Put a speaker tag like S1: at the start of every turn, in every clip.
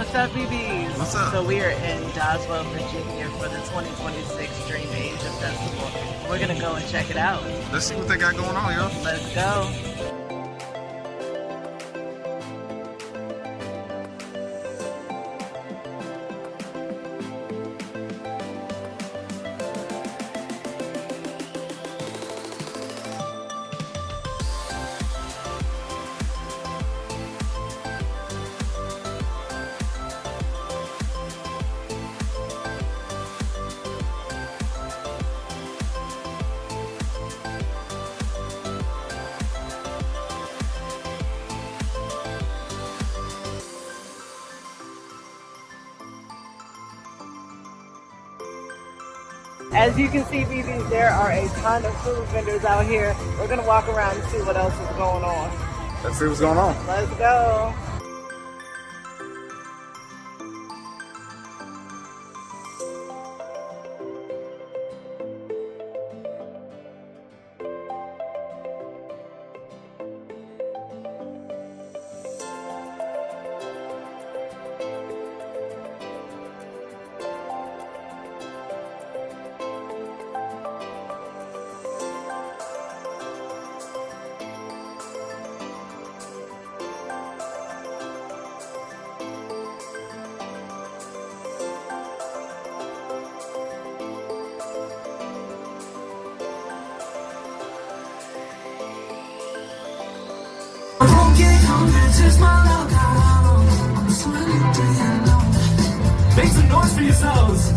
S1: What's up, BBs?
S2: What's up?
S1: So we are in Doswell, Virginia for the 2026 Dream Asia Festival. We're gonna go and check it out.
S2: Let's see what they got going on, yo.
S1: Let's go. As you can see, BBs, there are a ton of food vendors out here. We're gonna walk around and see what else is going on.
S2: Let's see what's going on.
S1: Let's go.
S3: Make some noise for yourselves.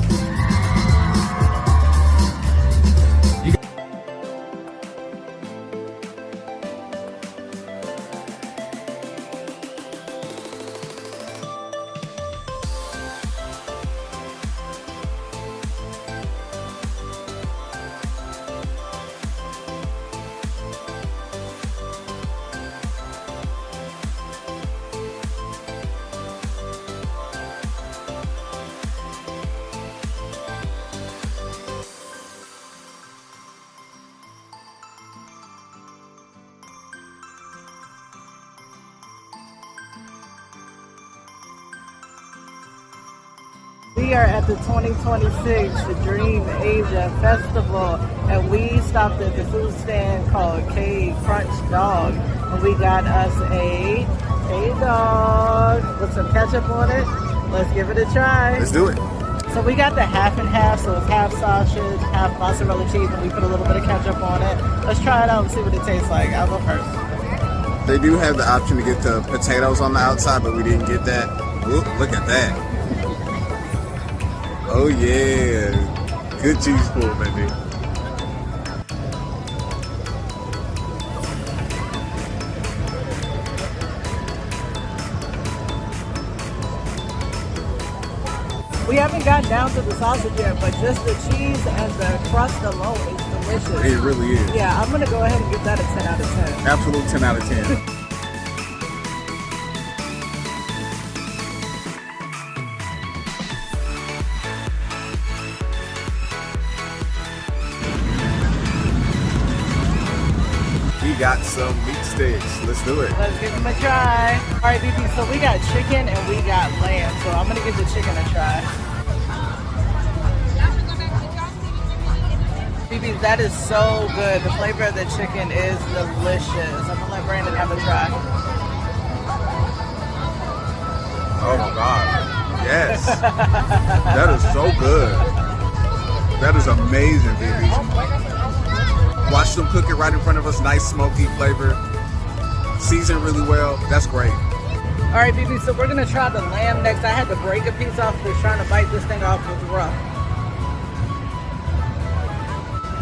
S1: We are at the 2026 Dream Asia Festival, and we stopped at the food stand called K Crunch Dog, and we got us a dog with some ketchup on it. Let's give it a try.
S2: Let's do it.
S1: So we got the half and half, so it's half sausage, half mozzarella cheese, and we put a little bit of ketchup on it. Let's try it out and see what it tastes like. I'll go first.
S2: They do have the option to get the potatoes on the outside, but we didn't get that. Ooh, look at that. Oh yeah, good cheese pull, baby.
S1: We haven't gotten down to the sausage yet, but just the cheese and the crust alone is delicious.
S2: It really is.
S1: Yeah, I'm gonna go ahead and give that a 10 out of 10.
S2: Absolute 10 out of 10. We got some meat sticks. Let's do it.
S1: Let's give them a try. All right, BB, so we got chicken and we got lamb, so I'm gonna give the chicken a try. BB, that is so good. The flavor of the chicken is delicious. I'm gonna let Brandon have a try.
S2: Oh my God. Yes. That is so good. That is amazing, baby. Watch them cook it right in front of us. Nice smoky flavor. Seasoned really well. That's great.
S1: All right, BB, so we're gonna try the lamb next. I had to break a piece off because trying to bite this thing off was rough.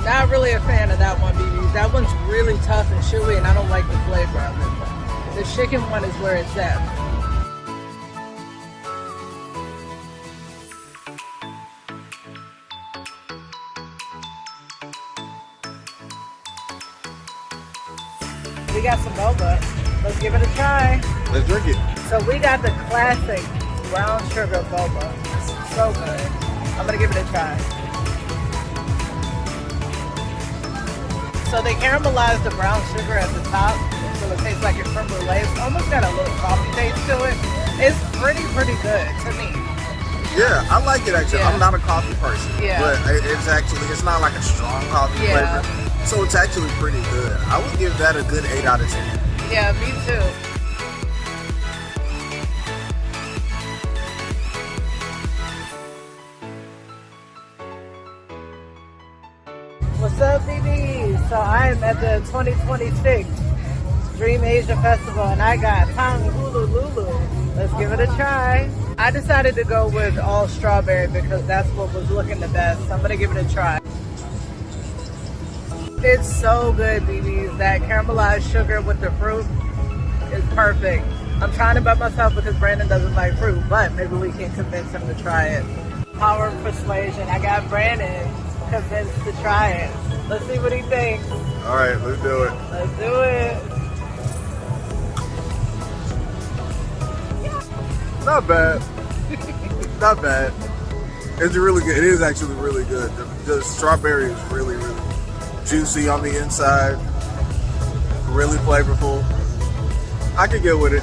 S1: Not really a fan of that one, BB. That one's really tough and chewy, and I don't like the flavor of it. The chicken one is where it's at. We got some boba. Let's give it a try.
S2: Let's drink it.
S1: So we got the classic brown sugar boba. So good. I'm gonna give it a try. So they caramelize the brown sugar at the top, so it tastes like a creme brulee. It's almost got a little coffee taste to it. It's pretty good to me.
S2: Yeah, I like it actually.
S1: Yeah.
S2: I'm not a coffee person,
S1: Yeah.
S2: but it's not like a strong coffee
S1: Yeah.
S2: flavor. So it's actually pretty good. I would give that a good 8 out of 10.
S1: Yeah, me too. What's up, BB? So I am at the 2026 Dream Asia Festival, and I got Tang Hulu Lulu. Let's give it a try. I decided to go with all strawberry because that's what was looking the best. So I'm gonna give it a try. It's so good, BBs. That caramelized sugar with the fruit is perfect. I'm trying it by myself because Brandon doesn't like fruit, but maybe we can convince him to try it. Power of persuasion. I got Brandon convinced to try it. Let's see what he thinks.
S2: All right, let's do it.
S1: Let's do it.
S2: Not bad. Not bad. It's really good. It is actually really good. The strawberry is really, really juicy on the inside. Really flavorful. I could get with it.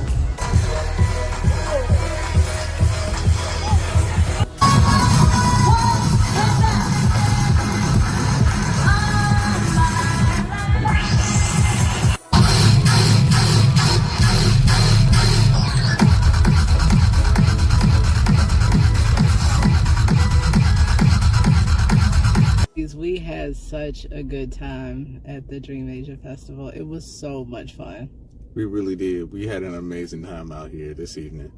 S1: We had such a good time at the Dream Asia Festival. It was so much fun.
S2: We really did. We had an amazing time out here this evening.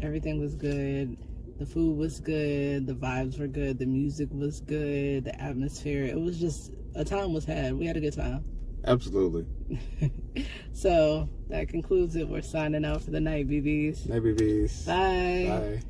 S1: Everything was good. The food was good. The vibes were good. The music was good. The atmosphere. It was just, a time was had. We had a good time.
S2: Absolutely.
S1: So that concludes it. We're signing out for the night, BBs.
S2: Night, BBs.
S1: Bye.
S2: Bye.